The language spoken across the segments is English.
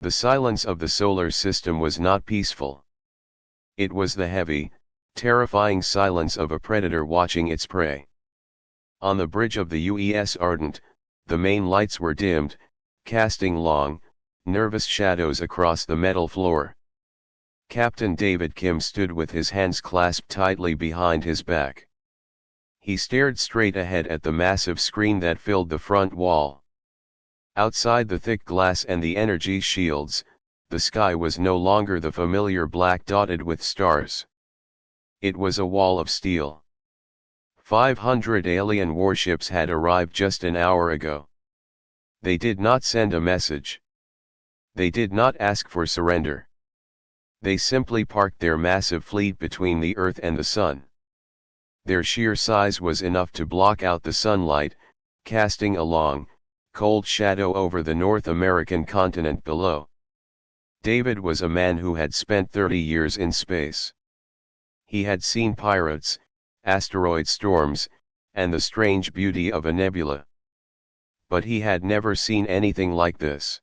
The silence of the solar system was not peaceful. It was the heavy, terrifying silence of a predator watching its prey. On the bridge of the UES Ardent, the main lights were dimmed, casting long, nervous shadows across the metal floor. Captain David Kim stood with his hands clasped tightly behind his back. He stared straight ahead at the massive screen that filled the front wall. Outside the thick glass and the energy shields, the sky was no longer the familiar black dotted with stars. It was a wall of steel. 500 alien warships had arrived just an hour ago. They did not send a message. They did not ask for surrender. They simply parked their massive fleet between the Earth and the Sun. Their sheer size was enough to block out the sunlight, casting a long, cold shadow over the North American continent below. David was a man who had spent 30 years in space. He had seen pirates, asteroid storms, and the strange beauty of a nebula. But he had never seen anything like this.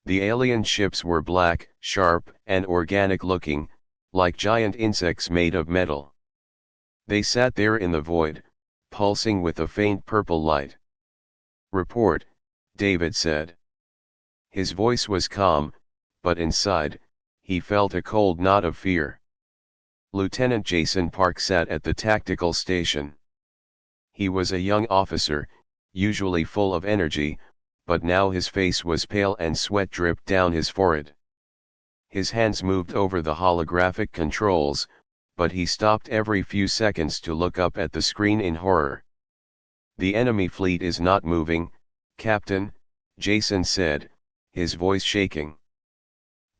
The alien ships were black, sharp, and organic-looking, like giant insects made of metal. They sat there in the void, pulsing with a faint purple light. "Report," David said. His voice was calm, but inside, he felt a cold knot of fear. Lieutenant Jason Park sat at the tactical station. He was a young officer, usually full of energy, but now his face was pale and sweat dripped down his forehead. His hands moved over the holographic controls, but he stopped every few seconds to look up at the screen in horror. "The enemy fleet is not moving, Captain," Jason said, his voice shaking.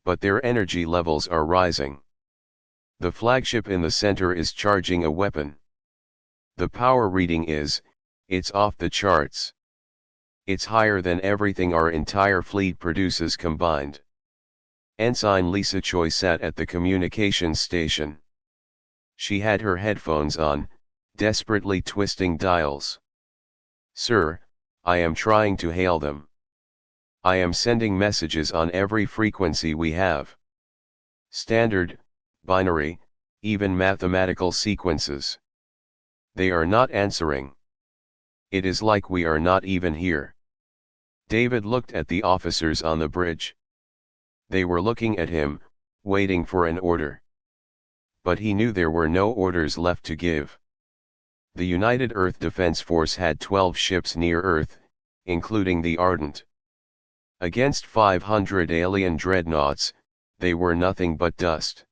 "But their energy levels are rising. The flagship in the center is charging a weapon. The power reading it's off the charts. It's higher than everything our entire fleet produces combined." Ensign Lisa Choi sat at the communications station. She had her headphones on, desperately twisting dials. "Sir, I am trying to hail them. I am sending messages on every frequency we have. Standard, binary, even mathematical sequences. They are not answering. It is like we are not even here." David looked at the officers on the bridge. They were looking at him, waiting for an order. But he knew there were no orders left to give. The United Earth Defense Force had 12 ships near Earth, including the Ardent. Against 500 alien dreadnoughts, they were nothing but dust.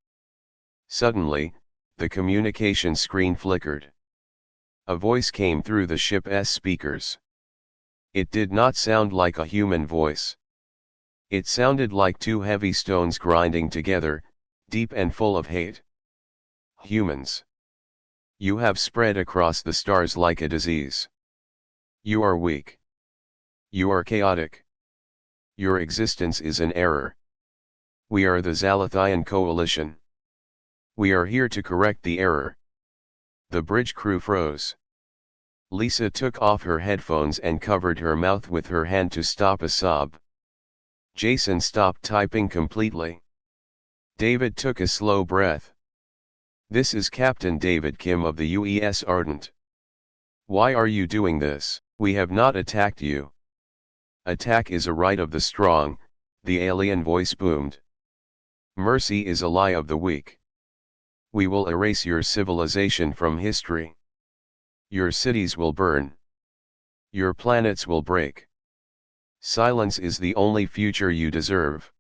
Suddenly, the communication screen flickered. A voice came through the ship's speakers. It did not sound like a human voice. It sounded like two heavy stones grinding together, deep and full of hate. "Humans. You have spread across the stars like a disease. You are weak. You are chaotic. Your existence is an error. We are the Zalathian Coalition. We are here to correct the error." The bridge crew froze. Lisa took off her headphones and covered her mouth with her hand to stop a sob. Jason stopped typing completely. David took a slow breath. "This is Captain David Kim of the UES Ardent. Why are you doing this?" "We have not attacked you. Attack is a right of the strong," the alien voice boomed. "Mercy is a lie of the weak. We will erase your civilization from history. Your cities will burn. Your planets will break. Silence is the only future you deserve."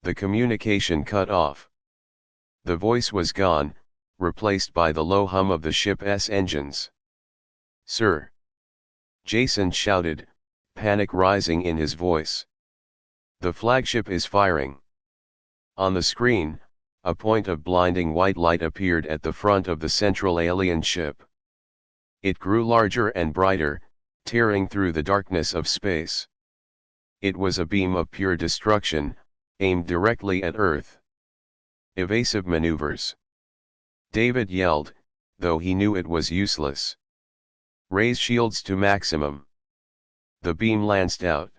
The communication cut off. The voice was gone, replaced by the low hum of the ship's engines. "Sir!" Jason shouted, panic rising in his voice. "The flagship is firing." On the screen, a point of blinding white light appeared at the front of the central alien ship. It grew larger and brighter, tearing through the darkness of space. It was a beam of pure destruction, aimed directly at Earth. "Evasive maneuvers!" David yelled, though he knew it was useless. "Raise shields to maximum." The beam lanced out.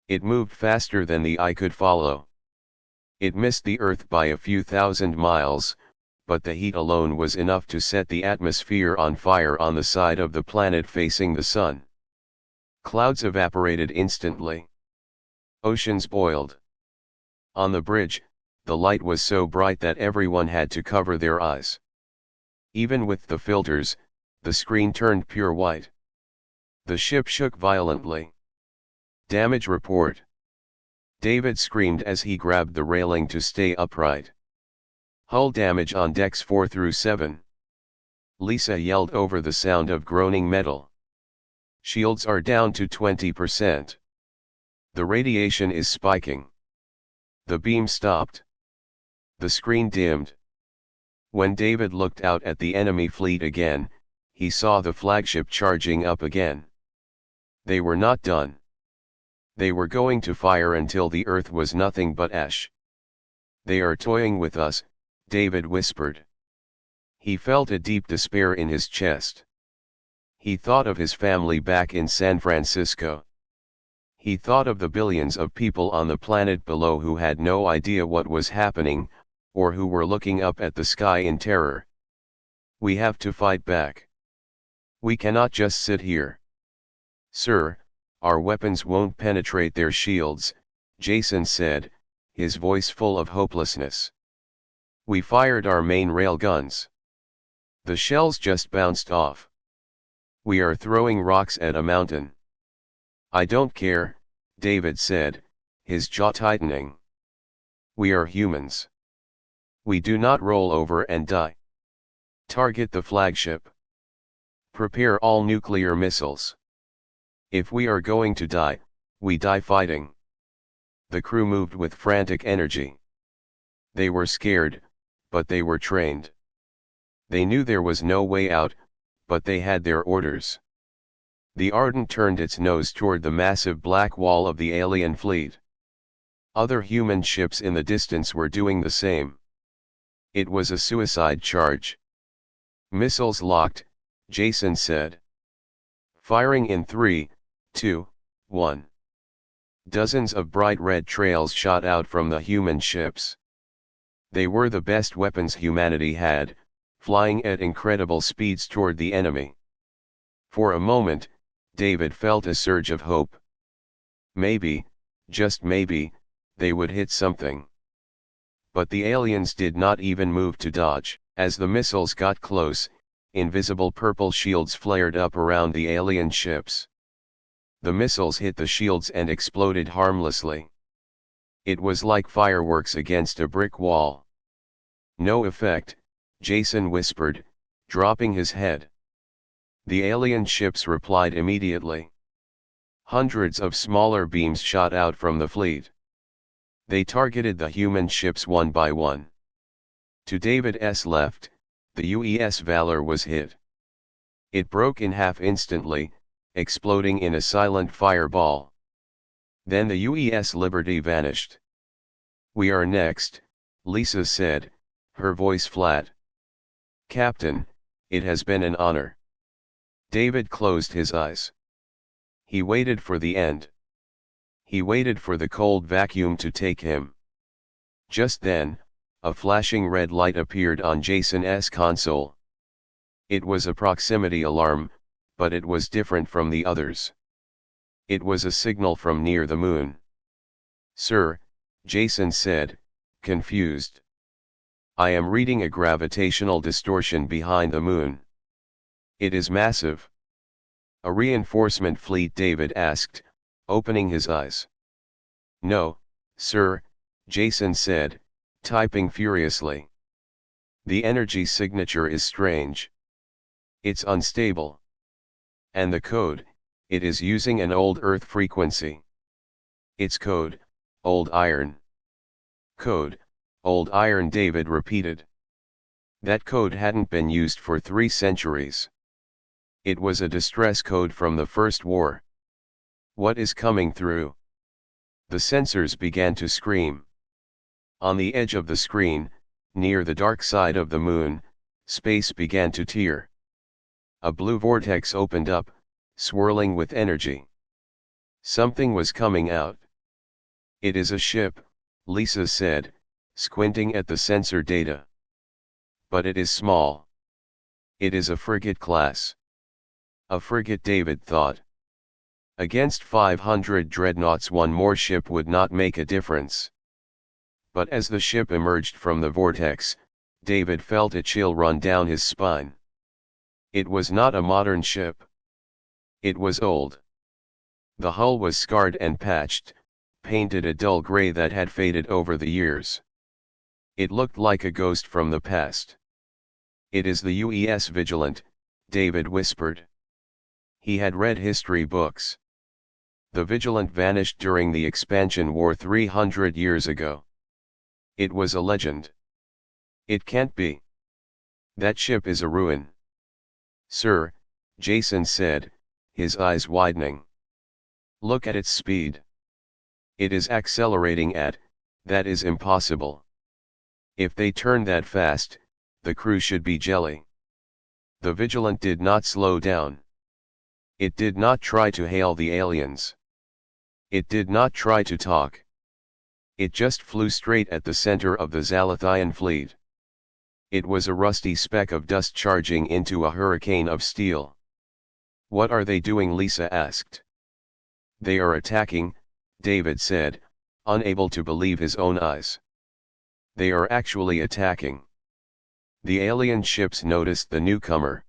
It moved faster than the eye could follow. It missed the Earth by a few thousand miles, but the heat alone was enough to set the atmosphere on fire on the side of the planet facing the sun. Clouds evaporated instantly. Oceans boiled. On the bridge, the light was so bright that everyone had to cover their eyes. Even with the filters, the screen turned pure white. The ship shook violently. Damage report. David screamed as he grabbed the railing to stay upright. Hull damage on decks 4 through 7. Lisa yelled over the sound of groaning metal. Shields are down to 20%. The radiation is spiking. The beam stopped. The screen dimmed. When David looked out at the enemy fleet again, he saw the flagship charging up again. They were not done. They were going to fire until the Earth was nothing but ash. They are toying with us, David whispered. He felt a deep despair in his chest. He thought of his family back in San Francisco. He thought of the billions of people on the planet below who had no idea what was happening, or who were looking up at the sky in terror. We have to fight back. We cannot just sit here. Sir, our weapons won't penetrate their shields, Jason said, his voice full of hopelessness. We fired our main rail guns. The shells just bounced off. We are throwing rocks at a mountain. I don't care, David said, his jaw tightening. We are humans. We do not roll over and die. Target the flagship. Prepare all nuclear missiles. If we are going to die, we die fighting. The crew moved with frantic energy. They were scared, but they were trained. They knew there was no way out, but they had their orders. The Ardent turned its nose toward the massive black wall of the alien fleet. Other human ships in the distance were doing the same. It was a suicide charge. Missiles locked, Jason said. Firing in 3, 2, 1. Dozens of bright red trails shot out from the human ships. They were the best weapons humanity had, flying at incredible speeds toward the enemy. For a moment, David felt a surge of hope. Maybe, just maybe, they would hit something. But the aliens did not even move to dodge. As the missiles got close, invisible purple shields flared up around the alien ships. The missiles hit the shields and exploded harmlessly. It was like fireworks against a brick wall. No effect, Jason whispered, dropping his head. The alien ships replied immediately. Hundreds of smaller beams shot out from the fleet. They targeted the human ships one by one. To David's left, the UES Valor was hit. It broke in half instantly, exploding in a silent fireball. Then the UES Liberty vanished. We are next, Lisa said, her voice flat. Captain, it has been an honor. David closed his eyes. He waited for the end. He waited for the cold vacuum to take him. Just then, a flashing red light appeared on Jason's console. It was a proximity alarm, but it was different from the others. It was a signal from near the moon. Sir, Jason said, confused. I am reading a gravitational distortion behind the moon. It is massive. A reinforcement fleet, David asked, opening his eyes. No, sir, Jason said, typing furiously. The energy signature is strange. It's unstable. And the code, it is using an old Earth frequency. Its code, old iron. Code, old iron, David repeated. That code hadn't been used for 3 centuries. It was a distress code from the First War. What is coming through? The sensors began to scream. On the edge of the screen, near the dark side of the moon, space began to tear. A blue vortex opened up, swirling with energy. Something was coming out. It is a ship, Lisa said, squinting at the sensor data. But it is small. It is a frigate class. A frigate, David thought. Against 500 dreadnoughts, one more ship would not make a difference. But as the ship emerged from the vortex, David felt a chill run down his spine. It was not a modern ship. It was old. The hull was scarred and patched, painted a dull gray that had faded over the years. It looked like a ghost from the past. It is the UES Vigilant, David whispered. He had read history books. The Vigilant vanished during the Expansion War 300 years ago. It was a legend. It can't be. That ship is a ruin. Sir, Jason said, his eyes widening. Look at its speed. It is accelerating that is impossible. If they turn that fast, the crew should be jelly. The Vigilant did not slow down. It did not try to hail the aliens. It did not try to talk. It just flew straight at the center of the Zalathian fleet. It was a rusty speck of dust charging into a hurricane of steel. What are they doing? Lisa asked. They are attacking, David said, unable to believe his own eyes. They are actually attacking. The alien ships noticed the newcomer.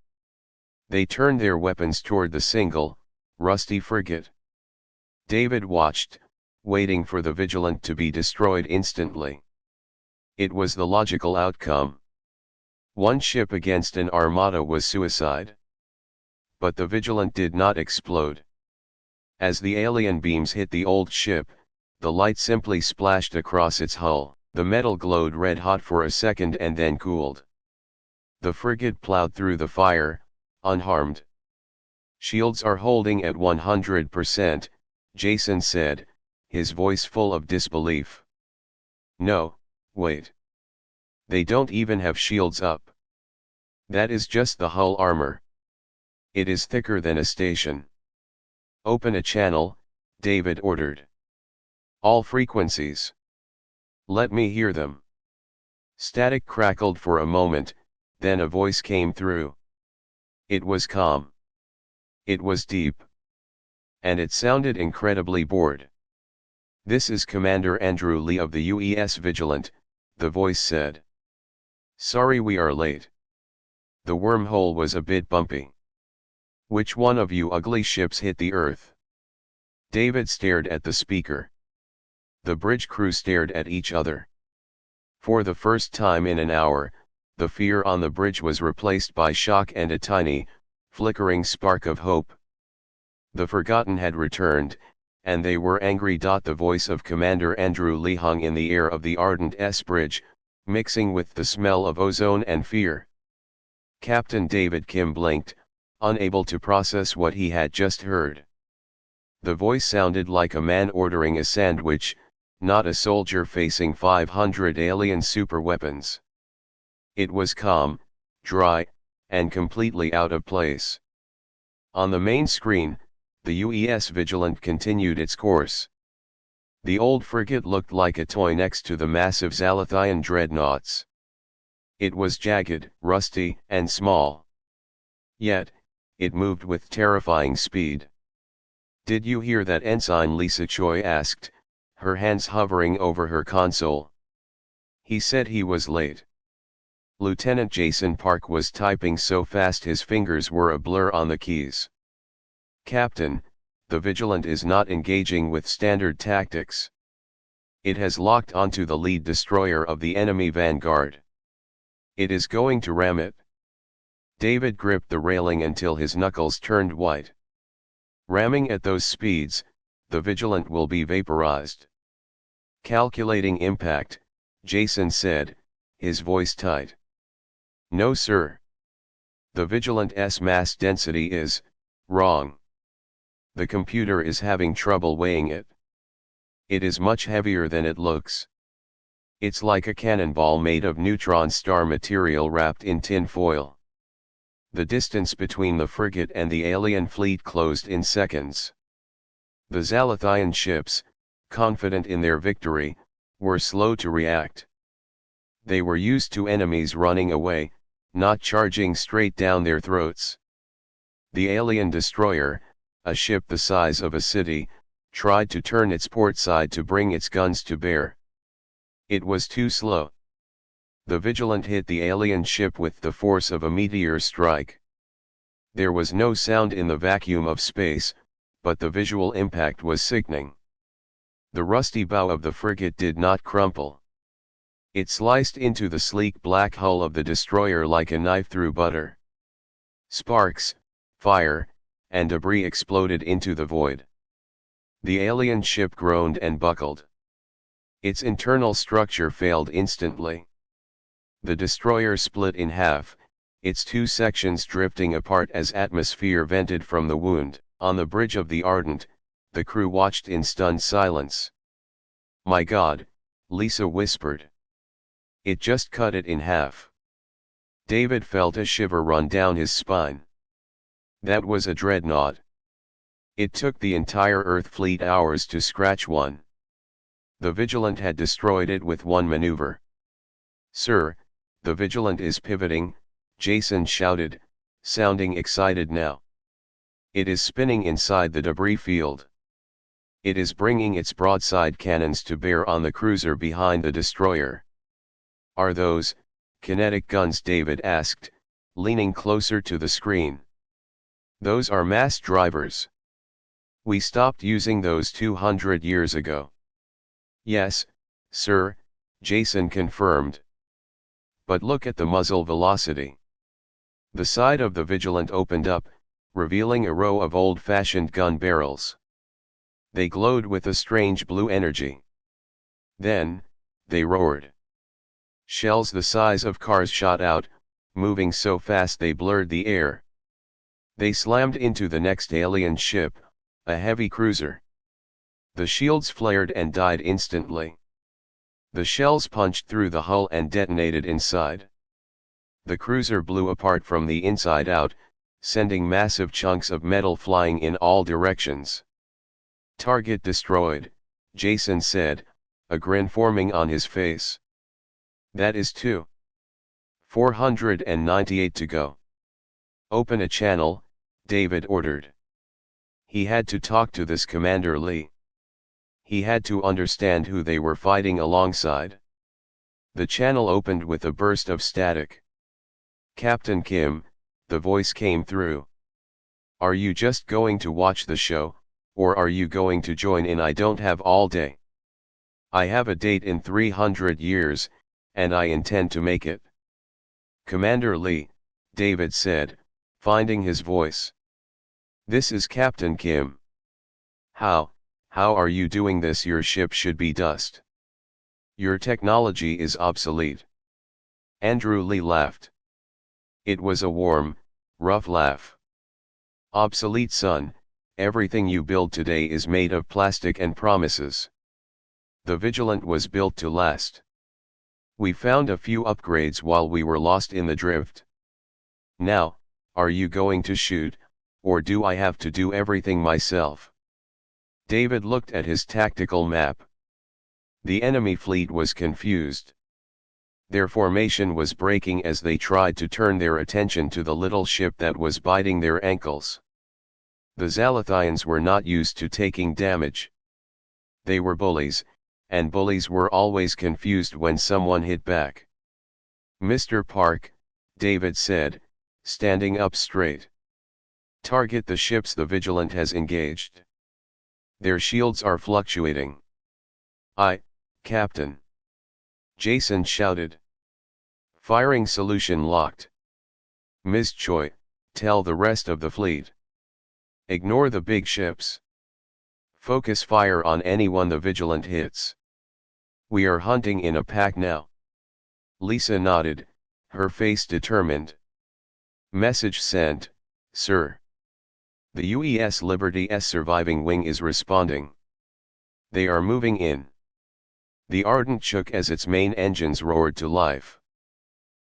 They turned their weapons toward the single, rusty frigate. David watched, waiting for the Vigilant to be destroyed instantly. It was the logical outcome. One ship against an armada was suicide. But the Vigilant did not explode. As the alien beams hit the old ship, the light simply splashed across its hull. The metal glowed red hot for a second and then cooled. The frigate plowed through the fire, unharmed. Shields are holding at 100%, Jason said, his voice full of disbelief. No, wait. They don't even have shields up. That is just the hull armor. It is thicker than a station. Open a channel, David ordered. All frequencies. Let me hear them. Static crackled for a moment, then a voice came through. It was calm. It was deep. And it sounded incredibly bored. This is Commander Andrew Lee of the UES Vigilant, the voice said. Sorry we are late. The wormhole was a bit bumpy. Which one of you ugly ships hit the Earth? David stared at the speaker. The bridge crew stared at each other. For the first time in an hour, the fear on the bridge was replaced by shock and a tiny, flickering spark of hope. The Forgotten had returned, and they were angry. The voice of Commander Andrew Lee hung in the air of the Ardent S bridge, mixing with the smell of ozone and fear. Captain David Kim blinked, unable to process what he had just heard. The voice sounded like a man ordering a sandwich, not a soldier facing 500 alien superweapons. It was calm, dry, and completely out of place. On the main screen, the UES Vigilant continued its course. The old frigate looked like a toy next to the massive Zalathian dreadnoughts. It was jagged, rusty, and small. Yet, it moved with terrifying speed. Did you hear that, Ensign? Lisa Choi asked, her hands hovering over her console. He said he was late. Lieutenant Jason Park was typing so fast his fingers were a blur on the keys. Captain, the Vigilant is not engaging with standard tactics. It has locked onto the lead destroyer of the enemy vanguard. It is going to ram it. David gripped the railing until his knuckles turned white. Ramming at those speeds, the Vigilant will be vaporized. Calculating impact, Jason said, his voice tight. No sir. The Vigilant's mass density is wrong. The computer is having trouble weighing it. It is much heavier than it looks. It's like a cannonball made of neutron star material wrapped in tin foil. The distance between the frigate and the alien fleet closed in seconds. The Zalathian ships, confident in their victory, were slow to react. They were used to enemies running away, not charging straight down their throats. The alien destroyer, a ship the size of a city, tried to turn its port side to bring its guns to bear. It was too slow. The Vigilant hit the alien ship with the force of a meteor strike. There was no sound in the vacuum of space, but the visual impact was sickening. The rusty bow of the frigate did not crumple. It sliced into the sleek black hull of the destroyer like a knife through butter. Sparks, fire, and debris exploded into the void. The alien ship groaned and buckled. Its internal structure failed instantly. The destroyer split in half, its two sections drifting apart as atmosphere vented from the wound. On the bridge of the Ardent, the crew watched in stunned silence. "My God," Lisa whispered. "It just cut it in half." David felt a shiver run down his spine. That was a dreadnought. It took the entire Earth fleet hours to scratch one. The Vigilant had destroyed it with one maneuver. "Sir, the Vigilant is pivoting," Jason shouted, sounding excited now. "It is spinning inside the debris field. It is bringing its broadside cannons to bear on the cruiser behind the destroyer." "Are those kinetic guns?" David asked, leaning closer to the screen. "Those are mass drivers. We stopped using those 200 years ago." "Yes, sir," Jason confirmed. "But look at the muzzle velocity." The side of the Vigilant opened up, revealing a row of old-fashioned gun barrels. They glowed with a strange blue energy. Then, they roared. Shells the size of cars shot out, moving so fast they blurred the air. They slammed into the next alien ship, a heavy cruiser. The shields flared and died instantly. The shells punched through the hull and detonated inside. The cruiser blew apart from the inside out, sending massive chunks of metal flying in all directions. "Target destroyed," Jason said, a grin forming on his face. "That is 498 to go." "Open a channel," David ordered. He had to talk to this Commander Lee. He had to understand who they were fighting alongside. The channel opened with a burst of static. "Captain Kim," the voice came through. "Are you just going to watch the show, or are you going to join in? I don't have all day. I have a date in 300 years, and I intend to make it." "Commander Lee," David said, finding his voice. "This is Captain Kim. How are you doing this? Your ship should be dust. Your technology is obsolete." Andrew Lee laughed. It was a warm, rough laugh. "Obsolete, son, everything you build today is made of plastic and promises. The Vigilant was built to last. We found a few upgrades while we were lost in the drift. Now, are you going to shoot, or do I have to do everything myself?" David looked at his tactical map. The enemy fleet was confused. Their formation was breaking as they tried to turn their attention to the little ship that was biting their ankles. The Zalathians were not used to taking damage. They were bullies, and bullies were always confused when someone hit back. "Mr. Park," David said, standing up straight. "Target the ships the Vigilant has engaged. Their shields are fluctuating." "Aye, Captain," Jason shouted. "Firing solution locked. Ms. Choi, tell the rest of the fleet. Ignore the big ships. Focus fire on anyone the Vigilant hits. We are hunting in a pack now." Lisa nodded, her face determined. "Message sent, sir. The UES Liberty's surviving wing is responding. They are moving in." The Ardent shook as its main engines roared to life.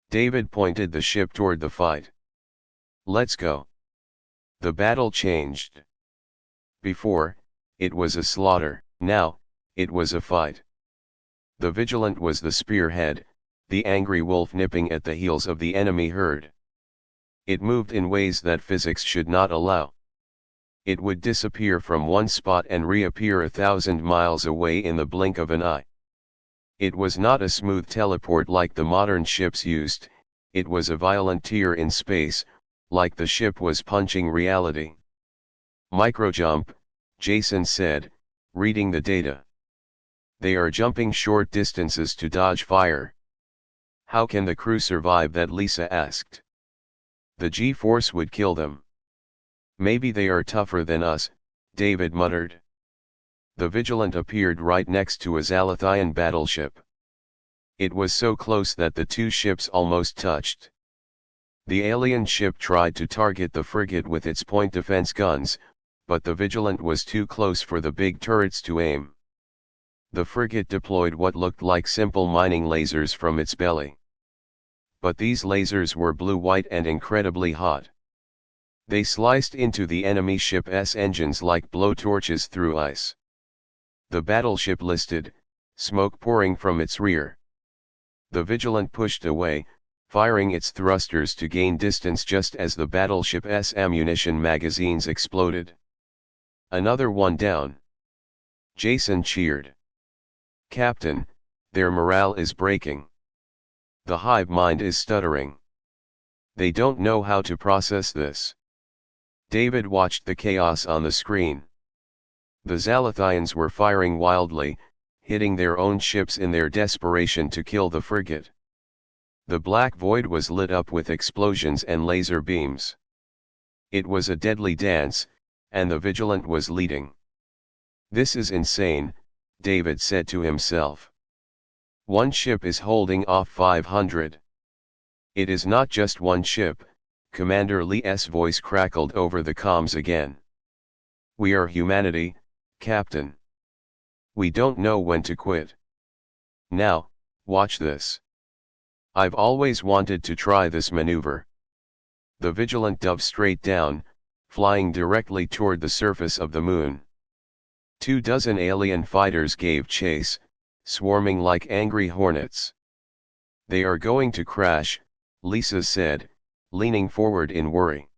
David pointed the ship toward the fight. "Let's go." The battle changed. Before, it was a slaughter. Now, It was a fight. The Vigilant was the spearhead, the angry wolf nipping at the heels of the enemy herd. It moved in ways that physics should not allow. It would disappear from one spot and reappear 1,000 miles away in the blink of an eye. It was not a smooth teleport like the modern ships used, it was a violent tear in space, like the ship was punching reality. Microjump, Jason said, reading the data. They are jumping short distances to dodge fire. How can the crew survive that? Lisa asked. The G-force would kill them. Maybe they are tougher than us, David muttered. The Vigilant appeared right next to a Zalathian battleship. It was so close that the two ships almost touched. The alien ship tried to target the frigate with its point defense guns, but the Vigilant was too close for the big turrets to aim. The frigate deployed what looked like simple mining lasers from its belly. But these lasers were blue-white and incredibly hot. They sliced into the enemy ship's engines like blowtorches through ice. The battleship listed, smoke pouring from its rear. The Vigilant pushed away, firing its thrusters to gain distance just as the battleship's ammunition magazines exploded. Another one down. Jason cheered. Captain, their morale is breaking. The hive mind is stuttering. They don't know how to process this. David watched the chaos on the screen. The Zalathians were firing wildly, hitting their own ships in their desperation to kill the frigate. The black void was lit up with explosions and laser beams. It was a deadly dance, and the Vigilant was leading. This is insane, David said to himself. One ship is holding off 500. It is not just one ship, Commander Lee's voice crackled over the comms again. We are humanity, Captain. We don't know when to quit. Now, watch this. I've always wanted to try this maneuver. The Vigilant dove straight down, flying directly toward the surface of the moon. 24 alien fighters gave chase, swarming like angry hornets. They are going to crash, Lisa said, leaning forward in worry.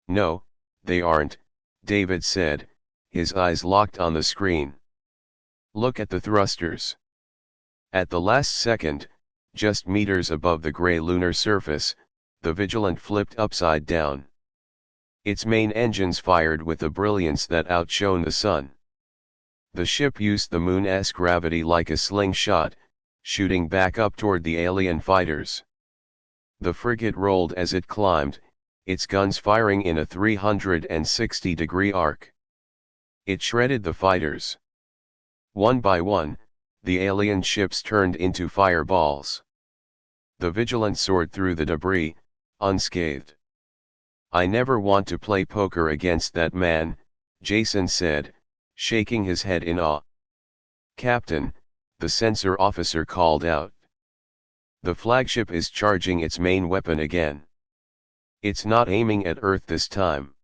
No, they aren't, David said, his eyes locked on the screen. Look at the thrusters. At the last second, just meters above the gray lunar surface, the Vigilant flipped upside down. Its main engines fired with a brilliance that outshone the sun. The ship used the moon's gravity like a slingshot, shooting back up toward the alien fighters. The frigate rolled as it climbed, its guns firing in a 360-degree arc. It shredded the fighters. One by one, the alien ships turned into fireballs. The Vigilant soared through the debris, unscathed. I never want to play poker against that man, Jason said, shaking his head in awe. Captain, the sensor officer called out. The flagship is charging its main weapon again. It's not aiming at Earth this time.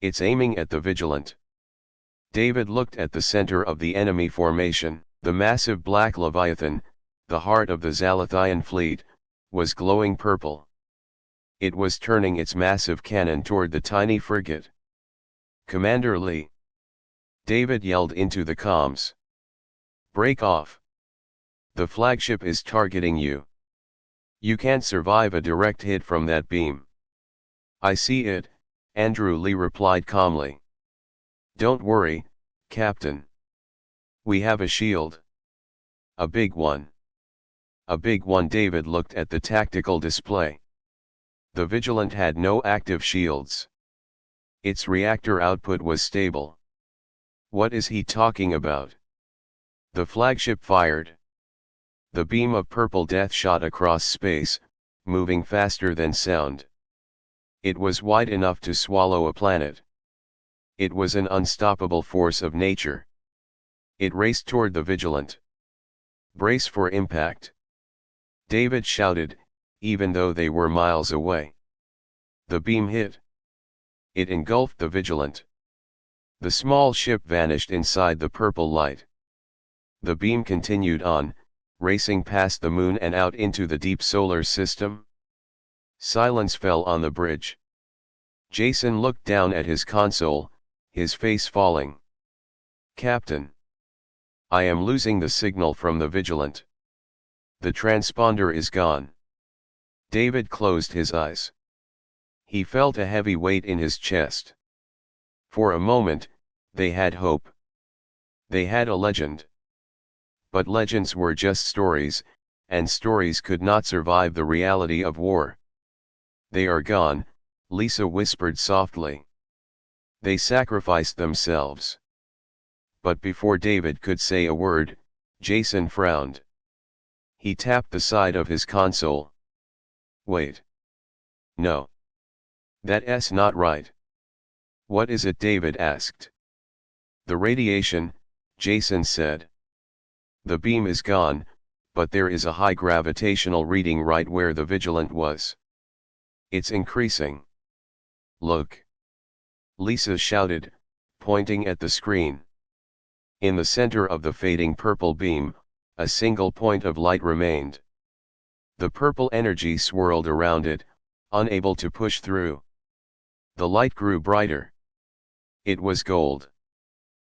It's aiming at the Vigilant. David looked at the center of the enemy formation. The massive black Leviathan, the heart of the Zalathian fleet, was glowing purple. It was turning its massive cannon toward the tiny frigate. Commander Lee. David yelled into the comms. Break off. The flagship is targeting you. You can't survive a direct hit from that beam. I see it, Andrew Lee replied calmly. Don't worry, Captain. We have a shield. A big one. A big one. David looked at the tactical display. The Vigilant had no active shields. Its reactor output was stable. What is he talking about? The flagship fired. The beam of purple death shot across space, moving faster than sound. It was wide enough to swallow a planet. It was an unstoppable force of nature. It raced toward the Vigilant. Brace for impact. David shouted, even though they were miles away. The beam hit. It engulfed the Vigilant. The small ship vanished inside the purple light. The beam continued on, racing past the moon and out into the deep solar system. Silence fell on the bridge. Jason looked down at his console, his face falling. "Captain, I am losing the signal from the Vigilant. The transponder is gone." David closed his eyes. He felt a heavy weight in his chest. For a moment, they had hope. They had a legend. But legends were just stories, and stories could not survive the reality of war. "They are gone," Lisa whispered softly. "They sacrificed themselves." But before David could say a word, Jason frowned. He tapped the side of his console. "Wait. No. That's not right." "What is it?" David asked. "The radiation," Jason said. "The beam is gone, but there is a high gravitational reading right where the Vigilant was. It's increasing. Look." Lisa shouted, pointing at the screen. In the center of the fading purple beam, a single point of light remained. The purple energy swirled around it, unable to push through. The light grew brighter. It was gold.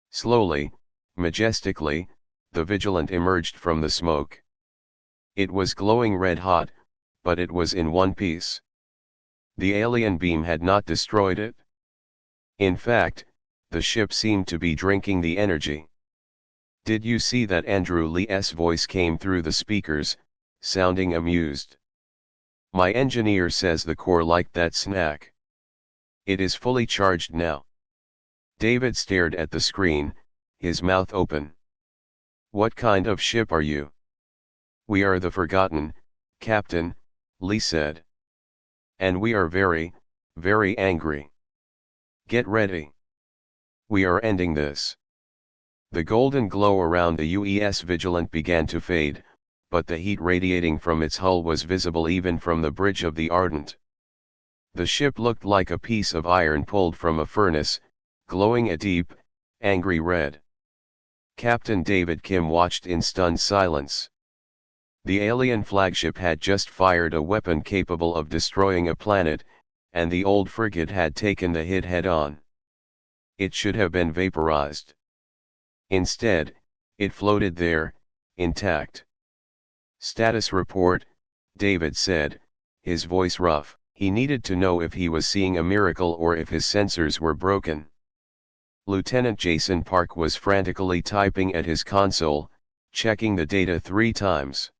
Slowly, majestically, the Vigilant emerged from the smoke. It was glowing red hot, but it was in one piece. The alien beam had not destroyed it. In fact, the ship seemed to be drinking the energy. "Did you see that?" Andrew Lee's voice came through the speakers, sounding amused. "My engineer says the core liked that snack. It is fully charged now." David stared at the screen, his mouth open. "What kind of ship are you?" "We are the Forgotten, Captain," Lee said. "And we are very, very angry. Get ready. We are ending this." The golden glow around the UES Vigilant began to fade, but the heat radiating from its hull was visible even from the bridge of the Ardent. The ship looked like a piece of iron pulled from a furnace, glowing a deep, angry red. Captain David Kim watched in stunned silence. The alien flagship had just fired a weapon capable of destroying a planet, and the old frigate had taken the hit head-on. It should have been vaporized. Instead, it floated there, intact. "Status report," David said, his voice rough. He needed to know if he was seeing a miracle or if his sensors were broken. Lieutenant Jason Park was frantically typing at his console, checking the data 3 times.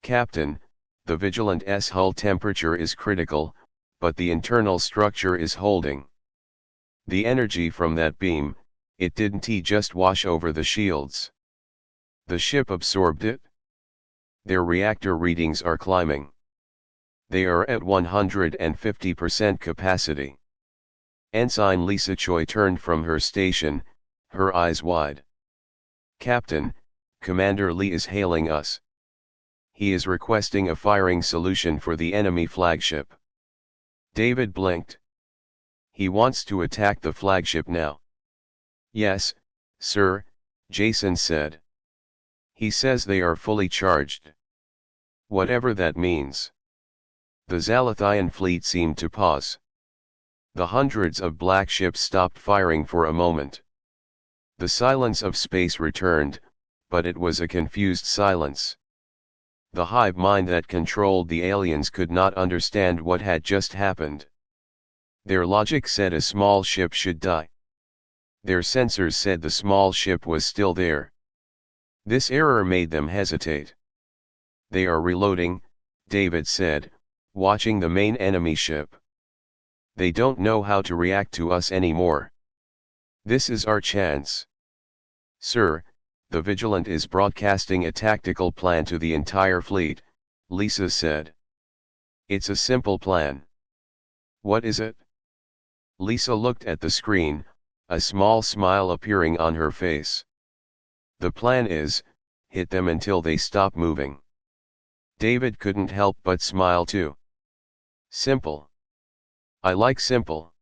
"Captain, the Vigilant's hull temperature is critical, but the internal structure is holding. The energy from that beam, it didn't just wash over the shields. The ship absorbed it. Their reactor readings are climbing. They are at 150% capacity." Ensign Lisa Choi turned from her station, her eyes wide. "Captain, Commander Lee is hailing us. He is requesting a firing solution for the enemy flagship." David blinked. "He wants to attack the flagship now?" "Yes, sir," Jason said. "He says they are fully charged." "Whatever that means." The Zalathian fleet seemed to pause. The hundreds of black ships stopped firing for a moment. The silence of space returned, but it was a confused silence. The hive mind that controlled the aliens could not understand what had just happened. Their logic said a small ship should die. Their sensors said the small ship was still there. This error made them hesitate. "They are reloading," David said, watching the main enemy ship. "They don't know how to react to us anymore. This is our chance." "Sir, the Vigilant is broadcasting a tactical plan to the entire fleet," Lisa said. "It's a simple plan." "What is it?" Lisa looked at the screen, a small smile appearing on her face. "The plan is, hit them until they stop moving." David couldn't help but smile too. "Simple. I like simple.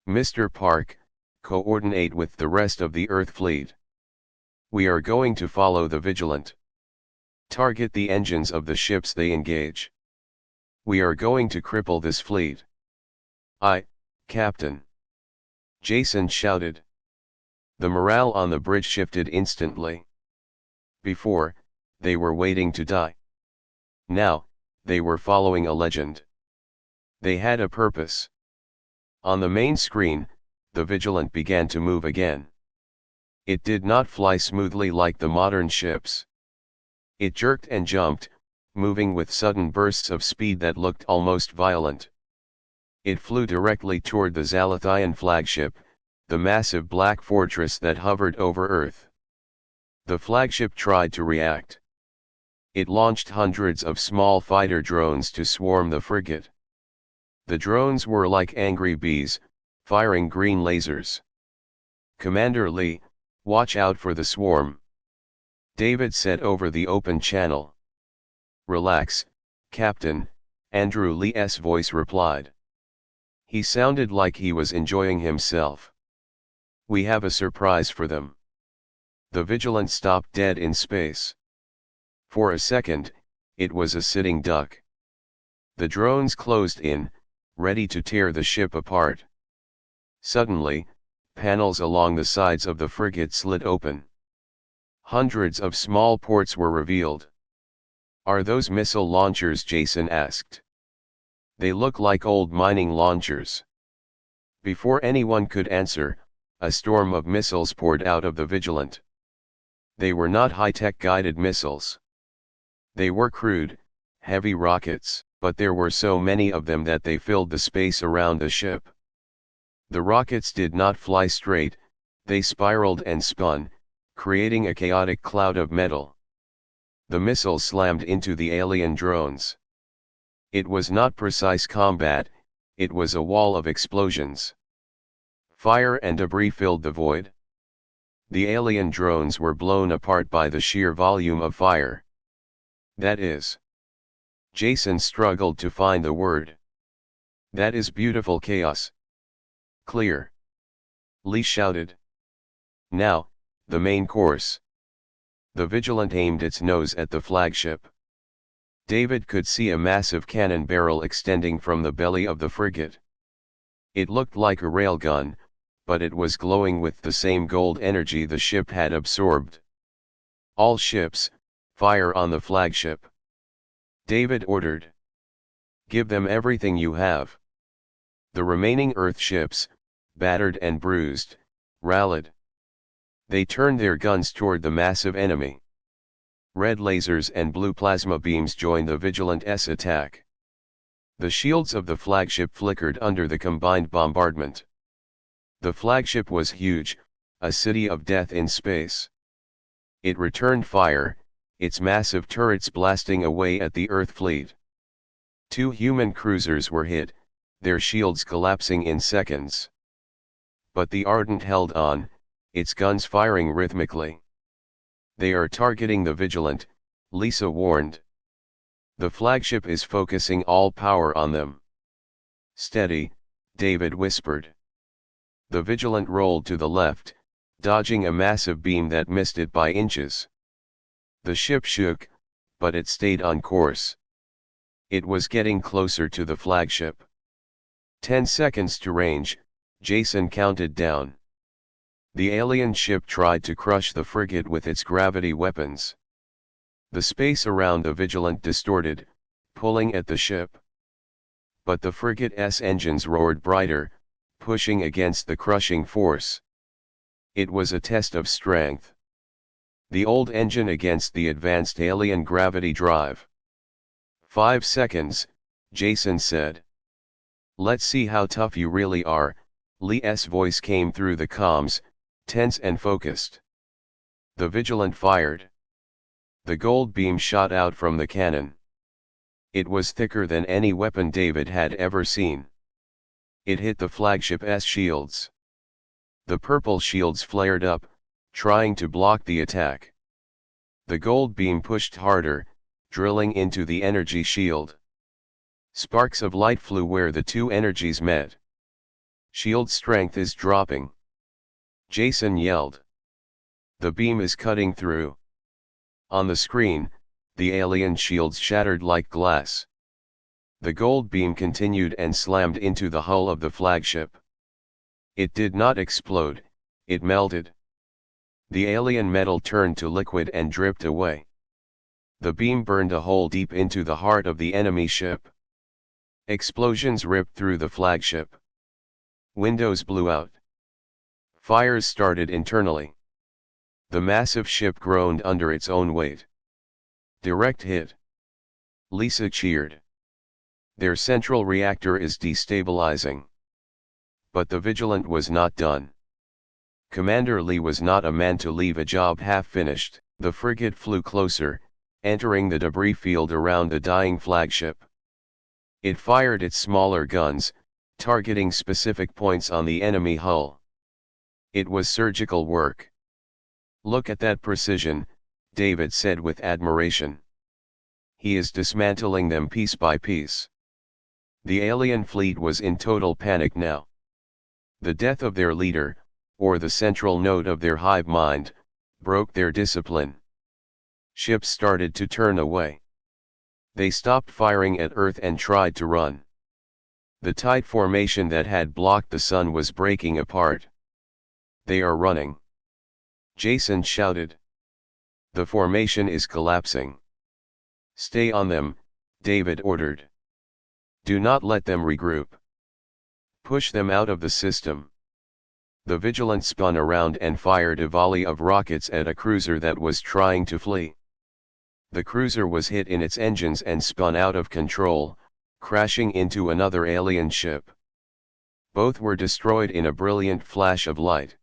Mr. Park, coordinate with the rest of the Earth fleet." We are going to follow the Vigilant. Target the engines of the ships they engage. We are going to cripple this fleet. Aye, Captain. Jason shouted. The morale on the bridge shifted instantly. Before, they were waiting to die. Now, they were following a legend. They had a purpose. On the main screen, the Vigilant began to move again. It did not fly smoothly like the modern ships. It jerked and jumped, moving with sudden bursts of speed that looked almost violent. It flew directly toward the Zalathian flagship, the massive black fortress that hovered over Earth. The flagship tried to react. It launched hundreds of small fighter drones to swarm the frigate. The drones were like angry bees, firing green lasers. "Commander Lee, watch out for the swarm," David said over the open channel. "Relax, Captain," Andrew Lee's voice replied. He sounded like he was enjoying himself. "We have a surprise for them." The Vigilant stopped dead in space. For a second, it was a sitting duck. The drones closed in, ready to tear the ship apart. Suddenly, panels along the sides of the frigate slid open. Hundreds of small ports were revealed. "Are those missile launchers?" Jason asked. "They look like old mining launchers." Before anyone could answer, a storm of missiles poured out of the Vigilant. They were not high-tech guided missiles. They were crude, heavy rockets, but there were so many of them that they filled the space around the ship. The rockets did not fly straight, they spiraled and spun, creating a chaotic cloud of metal. The missiles slammed into the alien drones. It was not precise combat, it was a wall of explosions. Fire and debris filled the void. The alien drones were blown apart by the sheer volume of fire. "That is..." Jason struggled to find the word. "That is beautiful chaos." "Clear," Lee shouted. "Now, the main course." The Vigilant aimed its nose at the flagship. David could see a massive cannon barrel extending from the belly of the frigate. It looked like a railgun, but it was glowing with the same gold energy the ship had absorbed. "All ships, fire on the flagship," David ordered. "Give them everything you have." The remaining Earth ships, battered and bruised, rallied. They turned their guns toward the massive enemy. Red lasers and blue plasma beams joined the Vigilant's attack. The shields of the flagship flickered under the combined bombardment. The flagship was huge, a city of death in space. It returned fire, its massive turrets blasting away at the Earth fleet. 2 human cruisers were hit, their shields collapsing in seconds. But the Ardent held on, its guns firing rhythmically. "They are targeting the Vigilant," Lisa warned. "The flagship is focusing all power on them." "Steady," David whispered. The Vigilant rolled to the left, dodging a massive beam that missed it by inches. The ship shook, but it stayed on course. It was getting closer to the flagship. 10 seconds to range, Jason counted down. The alien ship tried to crush the frigate with its gravity weapons. The space around the Vigilant distorted, pulling at the ship. But the frigate's engines roared brighter, pushing against the crushing force. It was a test of strength. The old engine against the advanced alien gravity drive. 5 seconds, Jason said. "Let's see how tough you really are," Lee's voice came through the comms, tense and focused. The Vigilant fired. The gold beam shot out from the cannon. It was thicker than any weapon David had ever seen. It hit the flagship's shields. The purple shields flared up, trying to block the attack. The gold beam pushed harder, drilling into the energy shield. Sparks of light flew where the two energies met. "Shield strength is dropping," Jason yelled. The beam is cutting through. On the screen, the alien shields shattered like glass. The gold beam continued and slammed into the hull of the flagship. It did not explode, it melted. The alien metal turned to liquid and dripped away. The beam burned a hole deep into the heart of the enemy ship. Explosions ripped through the flagship. Windows blew out. Fires started internally. The massive ship groaned under its own weight. Direct hit. Lisa cheered. Their central reactor is destabilizing. But the Vigilant was not done. Commander Lee was not a man to leave a job half-finished. The frigate flew closer, entering the debris field around the dying flagship. It fired its smaller guns, targeting specific points on the enemy hull. It was surgical work. "Look at that precision," David said with admiration. "He is dismantling them piece by piece." The alien fleet was in total panic now. The death of their leader, or the central node of their hive mind, broke their discipline. Ships started to turn away. They stopped firing at Earth and tried to run. The tight formation that had blocked the sun was breaking apart. "They are running," Jason shouted. "The formation is collapsing." "Stay on them," David ordered. "Do not let them regroup. Push them out of the system." The Vigilant spun around and fired a volley of rockets at a cruiser that was trying to flee. The cruiser was hit in its engines and spun out of control, crashing into another alien ship. Both were destroyed in a brilliant flash of light.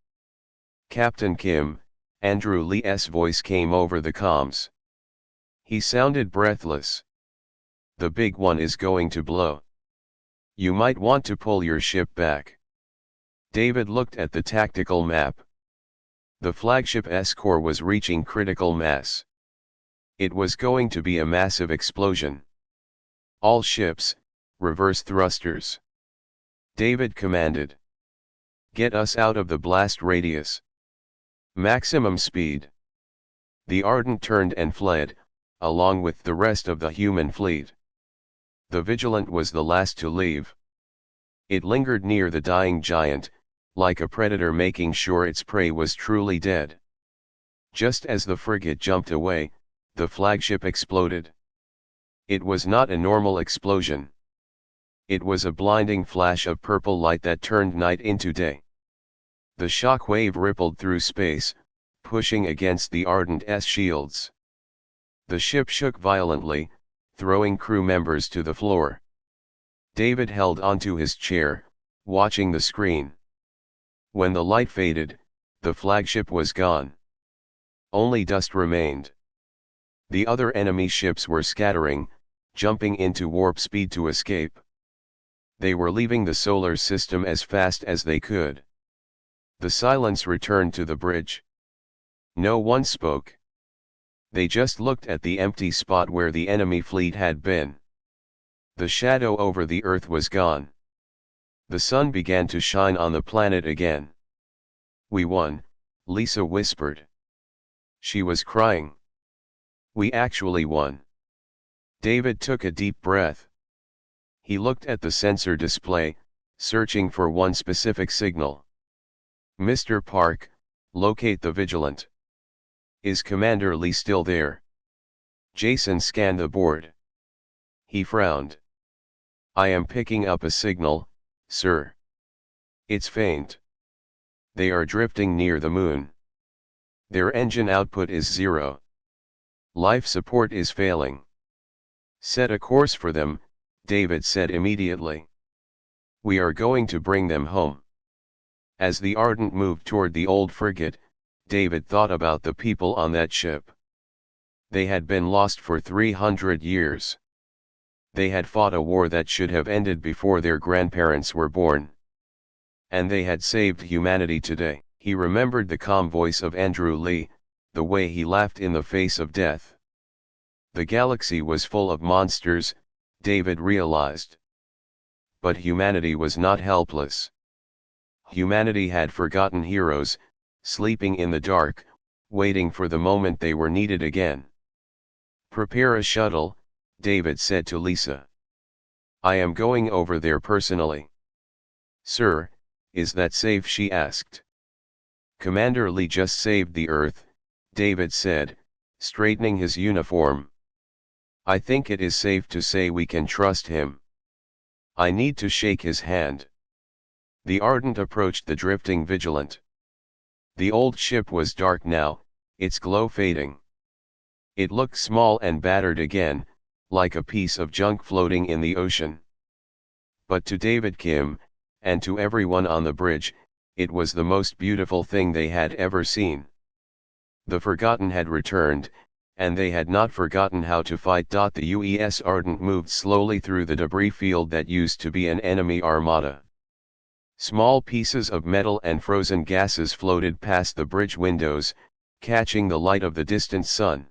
"Captain Kim," Andrew Lee's voice came over the comms. He sounded breathless. "The big one is going to blow. You might want to pull your ship back." David looked at the tactical map. The flagship's core was reaching critical mass. It was going to be a massive explosion. "All ships, reverse thrusters," David commanded. "Get us out of the blast radius. Maximum speed." The Ardent turned and fled, along with the rest of the human fleet. The Vigilant was the last to leave. It lingered near the dying giant, like a predator making sure its prey was truly dead. Just as the frigate jumped away, the flagship exploded. It was not a normal explosion. It was a blinding flash of purple light that turned night into day. The shock wave rippled through space, pushing against the Ardent's shields. The ship shook violently, throwing crew members to the floor. David held onto his chair, watching the screen. When the light faded, the flagship was gone. Only dust remained. The other enemy ships were scattering, jumping into warp speed to escape. They were leaving the solar system as fast as they could. The silence returned to the bridge. No one spoke. They just looked at the empty spot where the enemy fleet had been. The shadow over the Earth was gone. The sun began to shine on the planet again. "We won," Lisa whispered. She was crying. "We actually won." David took a deep breath. He looked at the sensor display, searching for one specific signal. "Mr. Park, locate the Vigilant." "Is Commander Lee still there?" Jason scanned the board. He frowned. "I am picking up a signal, sir. It's faint. They are drifting near the moon. Their engine output is 0. Life support is failing." "Set a course for them," David said immediately. "We are going to bring them home." As the Ardent moved toward the old frigate, David thought about the people on that ship. They had been lost for 300 years. They had fought a war that should have ended before their grandparents were born. And they had saved humanity today. He remembered the calm voice of Andrew Lee, the way he laughed in the face of death. The galaxy was full of monsters, David realized. But humanity was not helpless. Humanity had forgotten heroes, sleeping in the dark, waiting for the moment they were needed again. "Prepare a shuttle," David said to Lisa. "I am going over there personally." "Sir, is that safe?" she asked. "Commander Lee just saved the Earth," David said, straightening his uniform. "I think it is safe to say we can trust him." "I need to shake his hand." The Ardent approached the drifting Vigilant. The old ship was dark now, its glow fading. It looked small and battered again, like a piece of junk floating in the ocean. But to David Kim, and to everyone on the bridge, it was the most beautiful thing they had ever seen. The Forgotten had returned, and they had not forgotten how to fight. The UES Ardent moved slowly through the debris field that used to be an enemy armada. Small pieces of metal and frozen gases floated past the bridge windows, catching the light of the distant sun.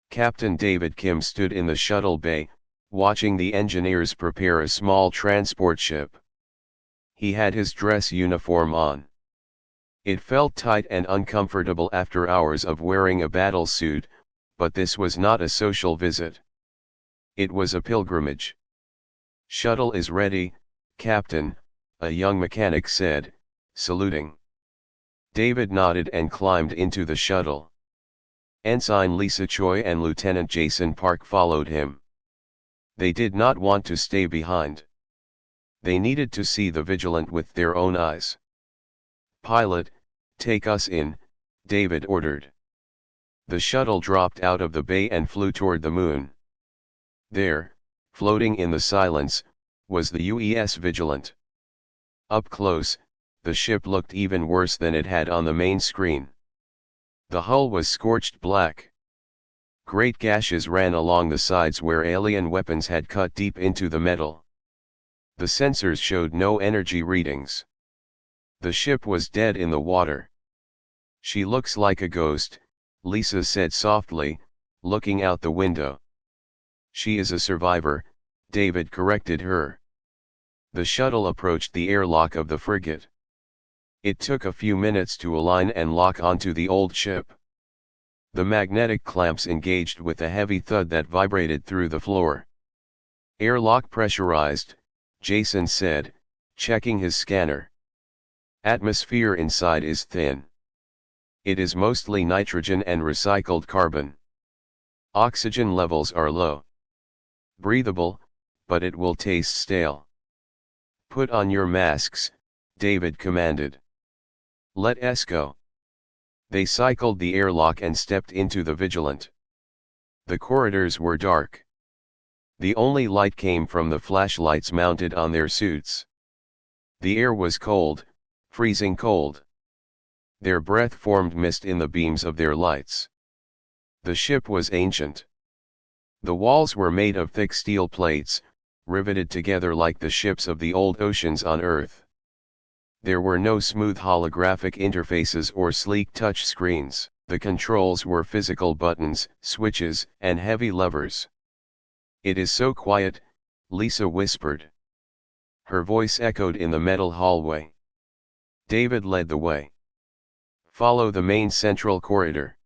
Captain David Kim stood in the shuttle bay, watching the engineers prepare a small transport ship. He had his dress uniform on. It felt tight and uncomfortable after hours of wearing a battle suit, but this was not a social visit. It was a pilgrimage. "Shuttle is ready, Captain," a young mechanic said, saluting. David nodded and climbed into the shuttle. Ensign Lisa Choi and Lieutenant Jason Park followed him. They did not want to stay behind. They needed to see the Vigilant with their own eyes. "Pilot, take us in," David ordered. The shuttle dropped out of the bay and flew toward the moon. There, floating in the silence, was the UES Vigilant. Up close, the ship looked even worse than it had on the main screen. The hull was scorched black. Great gashes ran along the sides where alien weapons had cut deep into the metal. The sensors showed no energy readings. The ship was dead in the water. "She looks like a ghost," Lisa said softly, looking out the window. "She is a survivor," David corrected her. The shuttle approached the airlock of the frigate. It took a few minutes to align and lock onto the old ship. The magnetic clamps engaged with a heavy thud that vibrated through the floor. "Airlock pressurized," Jason said, checking his scanner. "Atmosphere inside is thin. It is mostly nitrogen and recycled carbon. Oxygen levels are low. Breathable, but it will taste stale." "Put on your masks," David commanded. "Let us go." They cycled the airlock and stepped into the Vigilant. The corridors were dark. The only light came from the flashlights mounted on their suits. The air was cold, freezing cold. Their breath formed mist in the beams of their lights. The ship was ancient. The walls were made of thick steel plates, riveted together like the ships of the old oceans on Earth. There were no smooth holographic interfaces or sleek touch screens. The controls were physical buttons, switches, and heavy levers. "It is so quiet," Lisa whispered. Her voice echoed in the metal hallway. David led the way. "Follow the main central corridor.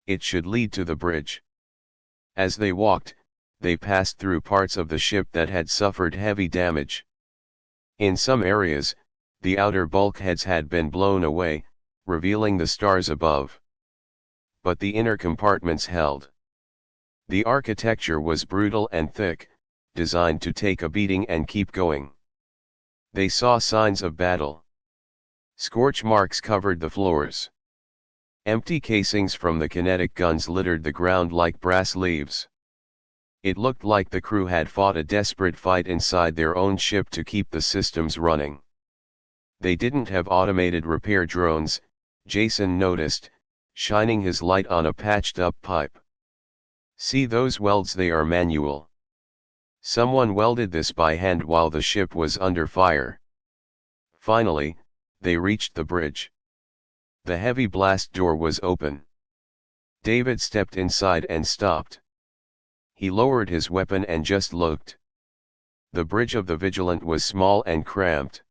It should lead to the bridge." As they walked, they passed through parts of the ship that had suffered heavy damage. In some areas, the outer bulkheads had been blown away, revealing the stars above. But the inner compartments held. The architecture was brutal and thick, designed to take a beating and keep going. They saw signs of battle. Scorch marks covered the floors. Empty casings from the kinetic guns littered the ground like brass leaves. It looked like the crew had fought a desperate fight inside their own ship to keep the systems running. They didn't have automated repair drones, Jason noticed, shining his light on a patched-up pipe. "See those welds? They are manual. Someone welded this by hand while the ship was under fire." Finally, they reached the bridge. The heavy blast door was open. David stepped inside and stopped. He lowered his weapon and just looked. The bridge of the Vigilant was small and cramped.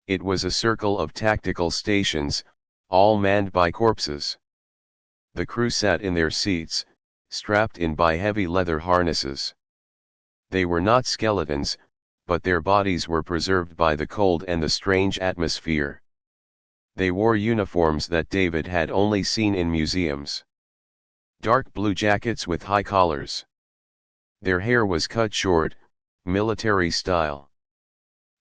It was a circle of tactical stations, all manned by corpses. The crew sat in their seats, strapped in by heavy leather harnesses. They were not skeletons, but their bodies were preserved by the cold and the strange atmosphere. They wore uniforms that David had only seen in museums. Dark blue jackets with high collars. Their hair was cut short, military style.